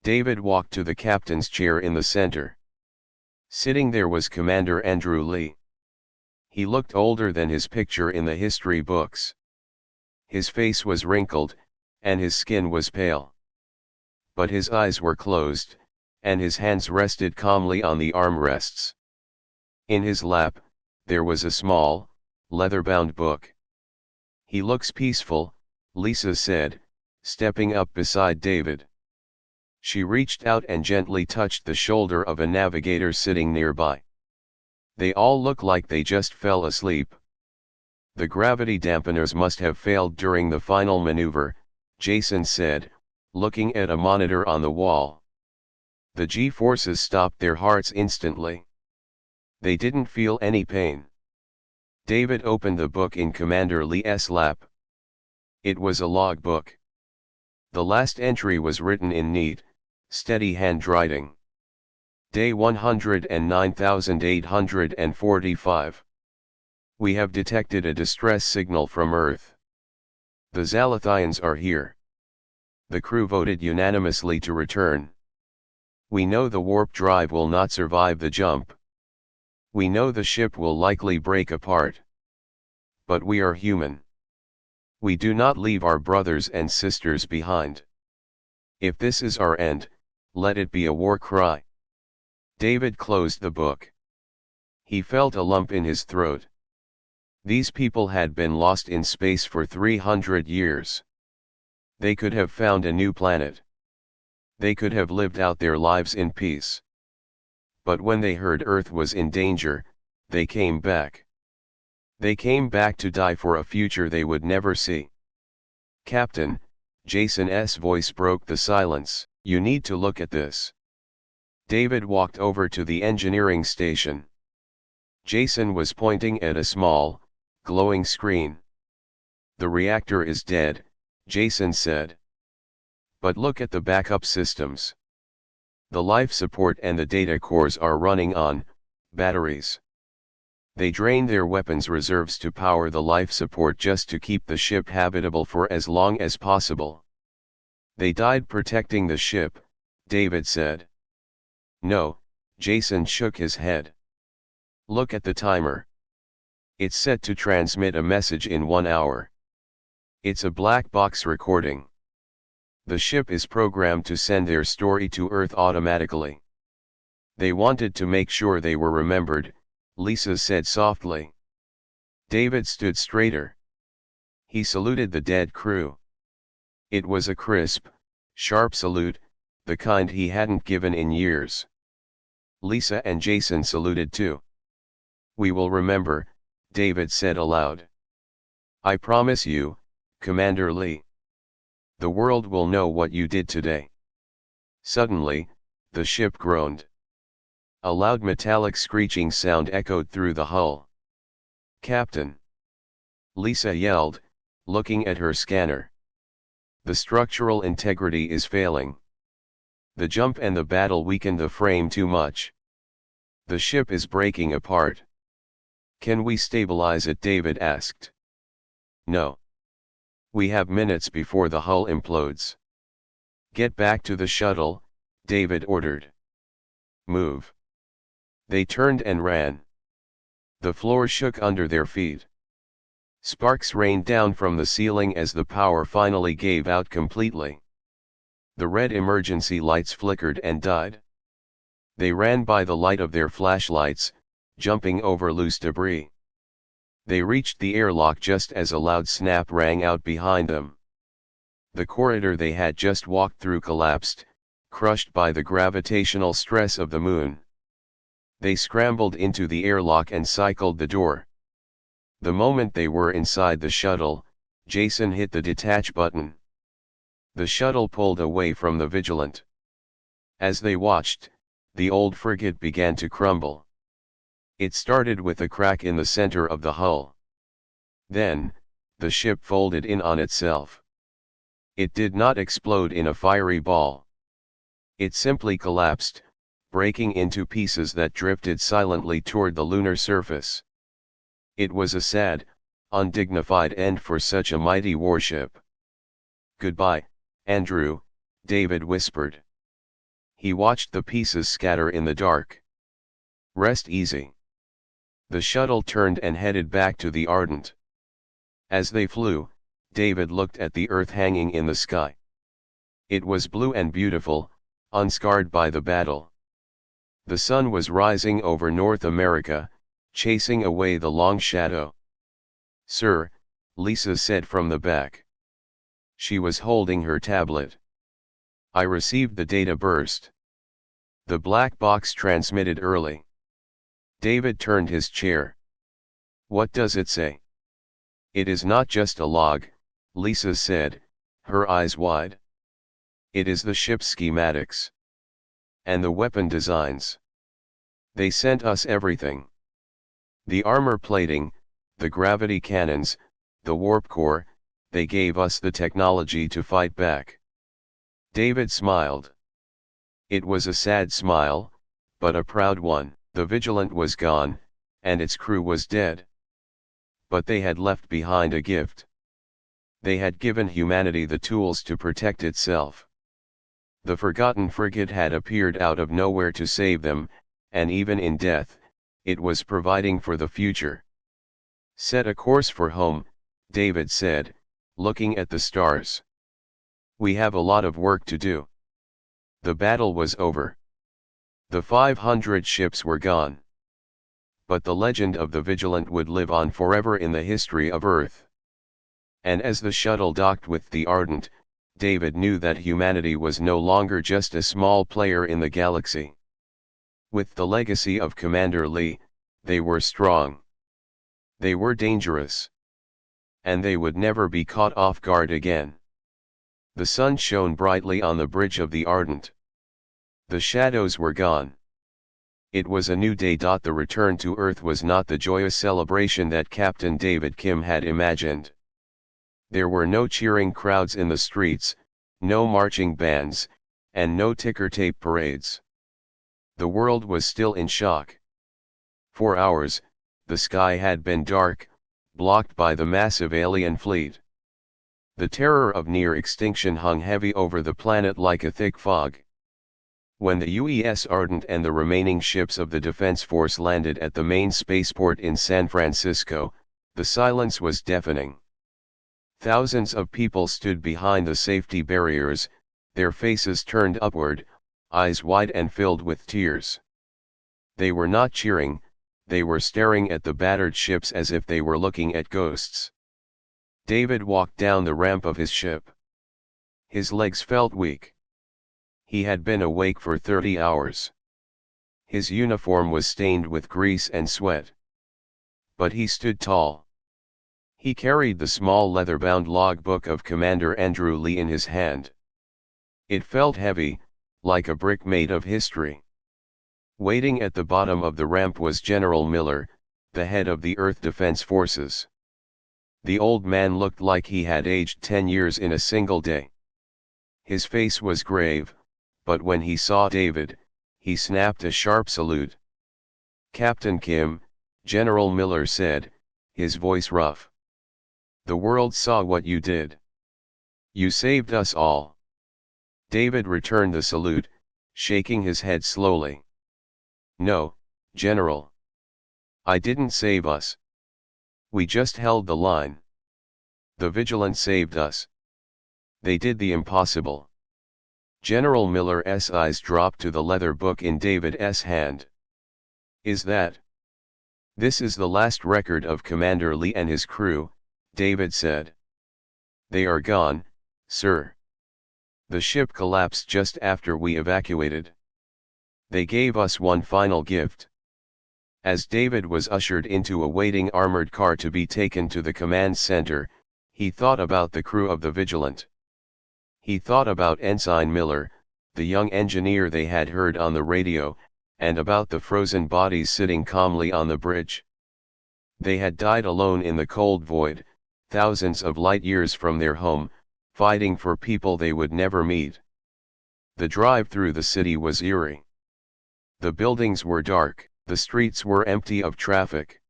David walked to the captain's chair in the center. Sitting there was Commander Andrew Lee. He looked older than his picture in the history books. His face was wrinkled, and his skin was pale. But his eyes were closed, and his hands rested calmly on the armrests. In his lap, there was a small, leather-bound book. "He looks peaceful," Lisa said, stepping up beside David. She reached out and gently touched the shoulder of a navigator sitting nearby. "They all look like they just fell asleep." "The gravity dampeners must have failed during the final maneuver," Jason said, looking at a monitor on the wall. "The G-forces stopped their hearts instantly. They didn't feel any pain." David opened the book in Commander Lee's lap. It was a log book. The last entry was written in neat, steady handwriting. Day 109,845. "We have detected a distress signal from Earth. The Zalathians are here. The crew voted unanimously to return. We know the warp drive will not survive the jump. We know the ship will likely break apart. But we are human. We do not leave our brothers and sisters behind. If this is our end, let it be a war cry." David closed the book. He felt a lump in his throat. These people had been lost in space for 300 years. They could have found a new planet. They could have lived out their lives in peace. But when they heard Earth was in danger, they came back. They came back to die for a future they would never see. "Captain," Jason's voice broke the silence, "you need to look at this." David walked over to the engineering station. Jason was pointing at a small, glowing screen. "The reactor is dead," Jason said. "But look at the backup systems. The life support and the data cores are running on batteries. They drain their weapons reserves to power the life support just to keep the ship habitable for as long as possible. They died protecting the ship," David said. "No," Jason shook his head. "Look at the timer. It's set to transmit a message in 1 hour. It's a black box recording. The ship is programmed to send their story to Earth automatically. They wanted to make sure they were remembered," Lisa said softly. David stood straighter. He saluted the dead crew. It was a crisp, sharp salute, the kind he hadn't given in years. Lisa and Jason saluted too. "We will remember," David said aloud. "I promise you, Commander Lee. The world will know what you did today." Suddenly, the ship groaned. A loud metallic screeching sound echoed through the hull. "Captain!" Lisa yelled, looking at her scanner. "The structural integrity is failing. The jump and the battle weakened the frame too much. The ship is breaking apart." "Can we stabilize it?" David asked. "No. We have minutes before the hull implodes." "Get back to the shuttle," David ordered. "Move." They turned and ran. The floor shook under their feet. Sparks rained down from the ceiling as the power finally gave out completely. The red emergency lights flickered and died. They ran by the light of their flashlights, jumping over loose debris. They reached the airlock just as a loud snap rang out behind them. The corridor they had just walked through collapsed, crushed by the gravitational stress of the moon. They scrambled into the airlock and cycled the door. The moment they were inside the shuttle, Jason hit the detach button. The shuttle pulled away from the Vigilant. As they watched, the old frigate began to crumble. It started with a crack in the center of the hull. Then, the ship folded in on itself. It did not explode in a fiery ball. It simply collapsed, breaking into pieces that drifted silently toward the lunar surface. It was a sad, undignified end for such a mighty warship. "Goodbye, Andrew," David whispered. He watched the pieces scatter in the dark. "Rest easy." The shuttle turned and headed back to the Ardent. As they flew, David looked at the Earth hanging in the sky. It was blue and beautiful, unscarred by the battle. The sun was rising over North America, chasing away the long shadow. "Sir," Lisa said from the back. She was holding her tablet. "I received the data burst." The black box transmitted early. David turned his chair. "What does it say?" "It is not just a log," Lisa said, her eyes wide. "It is the ship's schematics. And the weapon designs. They sent us everything. The armor plating, the gravity cannons, the warp core, they gave us the technology to fight back." David smiled. It was a sad smile, but a proud one. The Vigilant was gone, and its crew was dead. But they had left behind a gift. They had given humanity the tools to protect itself. The forgotten frigate had appeared out of nowhere to save them, and even in death, it was providing for the future. "Set a course for home," David said, looking at the stars. "We have a lot of work to do." The battle was over. The 500 ships were gone. But the legend of the Vigilant would live on forever in the history of Earth. And as the shuttle docked with the Ardent, David knew that humanity was no longer just a small player in the galaxy. With the legacy of Commander Lee, they were strong. They were dangerous. And they would never be caught off guard again. The sun shone brightly on the bridge of the Ardent. The shadows were gone. It was a new day. The return to Earth was not the joyous celebration that Captain David Kim had imagined. There were no cheering crowds in the streets, no marching bands, and no ticker-tape parades. The world was still in shock. For hours, the sky had been dark, blocked by the massive alien fleet. The terror of near extinction hung heavy over the planet like a thick fog. When the UES Ardent and the remaining ships of the Defense Force landed at the main spaceport in San Francisco, the silence was deafening. Thousands of people stood behind the safety barriers, their faces turned upward, eyes wide and filled with tears. They were not cheering, they were staring at the battered ships as if they were looking at ghosts. David walked down the ramp of his ship. His legs felt weak. He had been awake for 30 hours. His uniform was stained with grease and sweat. But he stood tall. He carried the small leather-bound logbook of Commander Andrew Lee in his hand. It felt heavy, like a brick made of history. Waiting at the bottom of the ramp was General Miller, the head of the Earth Defense Forces. The old man looked like he had aged 10 years in a single day. His face was grave, but when he saw David, he snapped a sharp salute. "Captain Kim," General Miller said, his voice rough. "The world saw what you did. You saved us all." David returned the salute, shaking his head slowly. "No, General. I didn't save us. We just held the line. The Vigilant saved us. They did the impossible." General Miller's eyes dropped to the leather book in David's hand. "Is that? This is the last record of Commander Lee and his crew," David said. "They are gone, sir. The ship collapsed just after we evacuated. They gave us one final gift." As David was ushered into a waiting armored car to be taken to the command center, he thought about the crew of the Vigilant. He thought about Ensign Miller, the young engineer they had heard on the radio, and about the frozen bodies sitting calmly on the bridge. They had died alone in the cold void, thousands of light years from their home, fighting for people they would never meet. The drive through the city was eerie. The buildings were dark, the streets were empty of traffic.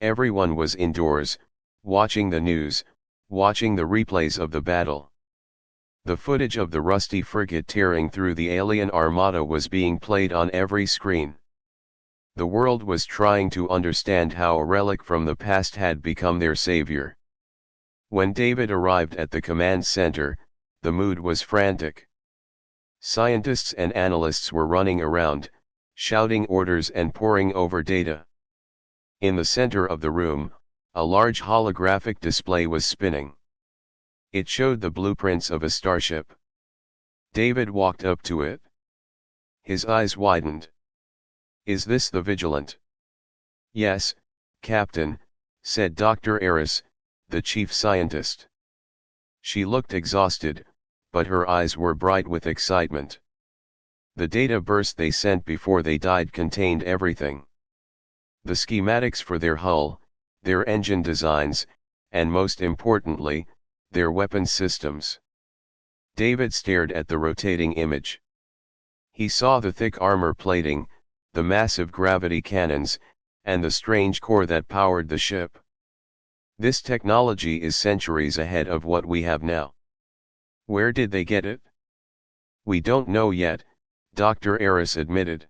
Everyone was indoors, watching the news, watching the replays of the battle. The footage of the rusty frigate tearing through the alien armada was being played on every screen. The world was trying to understand how a relic from the past had become their savior. When David arrived at the command center, the mood was frantic. Scientists and analysts were running around, shouting orders and poring over data. In the center of the room, a large holographic display was spinning. It showed the blueprints of a starship. David walked up to it. His eyes widened. "Is this the Vigilant?" "Yes, Captain," said Dr. Eris, the chief scientist. She looked exhausted, but her eyes were bright with excitement. The data burst they sent before they died contained everything. The schematics for their hull, their engine designs, and most importantly, their weapon systems. David stared at the rotating image. He saw the thick armor plating, the massive gravity cannons, and the strange core that powered the ship. This technology is centuries ahead of what we have now. Where did they get it? We don't know yet, Dr. Eris admitted.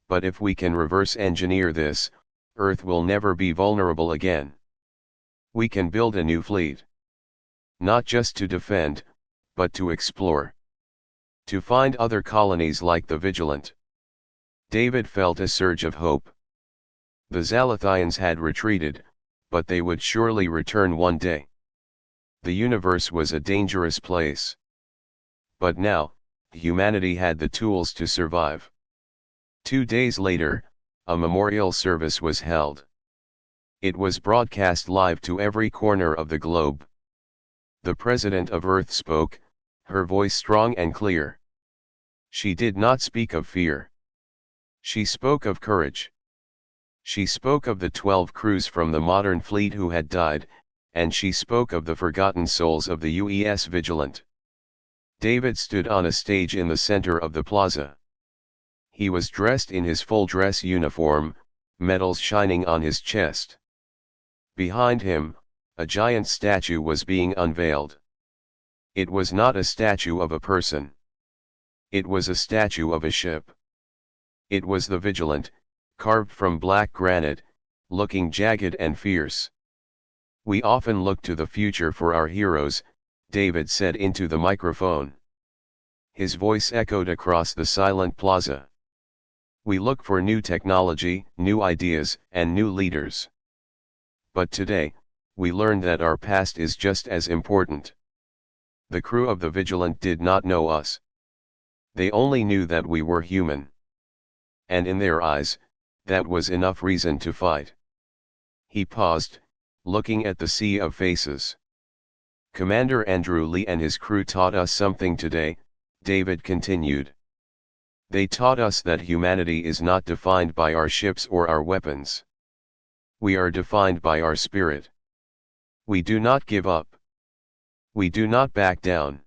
But if we can reverse engineer this, Earth will never be vulnerable again. We can build a new fleet. Not just to defend, but to explore. To find other colonies like the Vigilant. David felt a surge of hope. The Zalathians had retreated, but they would surely return one day. The universe was a dangerous place. But now, humanity had the tools to survive. 2 days later, a memorial service was held. It was broadcast live to every corner of the globe. The President of Earth spoke, her voice strong and clear. She did not speak of fear. She spoke of courage. She spoke of the 12 crews from the modern fleet who had died, and she spoke of the forgotten souls of the UES Vigilant. David stood on a stage in the center of the plaza. He was dressed in his full dress uniform, medals shining on his chest. Behind him, a giant statue was being unveiled. It was not a statue of a person. It was a statue of a ship. It was the Vigilant, carved from black granite, looking jagged and fierce. "We often look to the future for our heroes," David said into the microphone. His voice echoed across the silent plaza. "We look for new technology, new ideas, and new leaders. But today, we learned that our past is just as important. The crew of the Vigilant did not know us. They only knew that we were human. And in their eyes, that was enough reason to fight." He paused, looking at the sea of faces. "Commander Andrew Lee and his crew taught us something today," David continued. "They taught us that humanity is not defined by our ships or our weapons. We are defined by our spirit. We do not give up. We do not back down.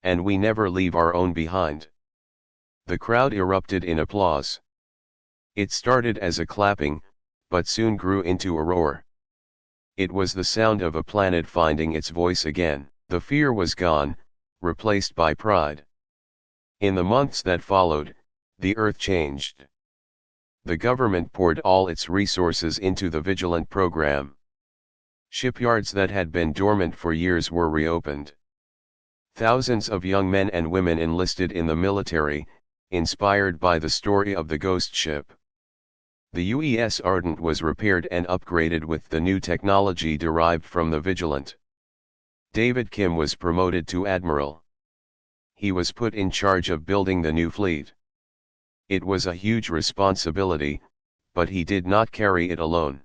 And we never leave our own behind." The crowd erupted in applause. It started as a clapping, but soon grew into a roar. It was the sound of a planet finding its voice again. The fear was gone, replaced by pride. In the months that followed, the Earth changed. The government poured all its resources into the Vigilant program. Shipyards that had been dormant for years were reopened. Thousands of young men and women enlisted in the military, inspired by the story of the ghost ship. The UES Ardent was repaired and upgraded with the new technology derived from the Vigilant. David Kim was promoted to admiral. He was put in charge of building the new fleet. It was a huge responsibility, but he did not carry it alone.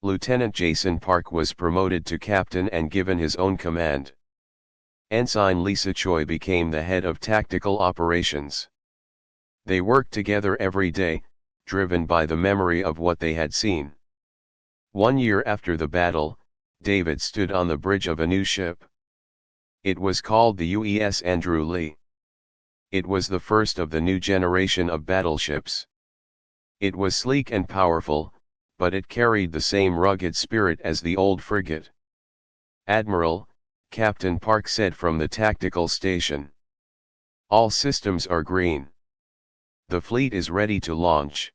Lieutenant Jason Park was promoted to captain and given his own command. Ensign Lisa Choi became the head of tactical operations. They worked together every day, driven by the memory of what they had seen. 1 year after the battle, David stood on the bridge of a new ship. It was called the UES Andrew Lee. It was the first of the new generation of battleships. It was sleek and powerful, but it carried the same rugged spirit as the old frigate. "Admiral," Captain Park said from the tactical station. "All systems are green. The fleet is ready to launch."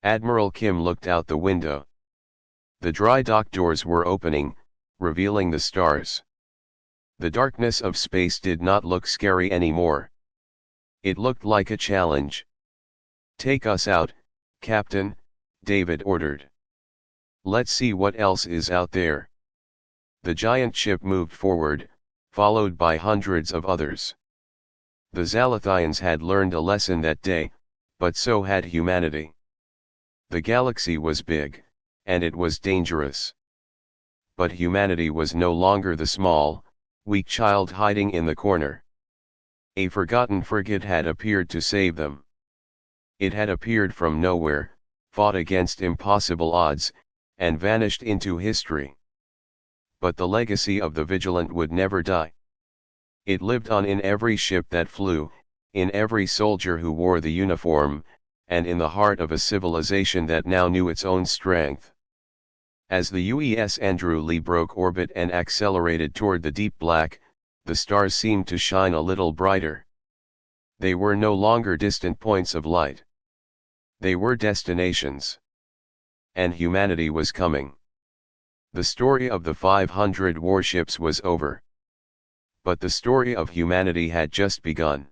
Admiral Kim looked out the window. The dry dock doors were opening, revealing the stars. The darkness of space did not look scary anymore. It looked like a challenge. "Take us out, Captain," David ordered. "Let's see what else is out there." The giant ship moved forward, followed by hundreds of others. The Zalathians had learned a lesson that day, but so had humanity. The galaxy was big, and it was dangerous. But humanity was no longer the small, weak child hiding in the corner. A forgotten frigate had appeared to save them. It had appeared from nowhere, fought against impossible odds, and vanished into history. But the legacy of the vigilant would never die. It lived on in every ship that flew, in every soldier who wore the uniform, and in the heart of a civilization that now knew its own strength. As the UES Andrew Lee broke orbit and accelerated toward the deep black, the stars seemed to shine a little brighter. They were no longer distant points of light. They were destinations. And humanity was coming. The story of the 500 warships was over. But the story of humanity had just begun.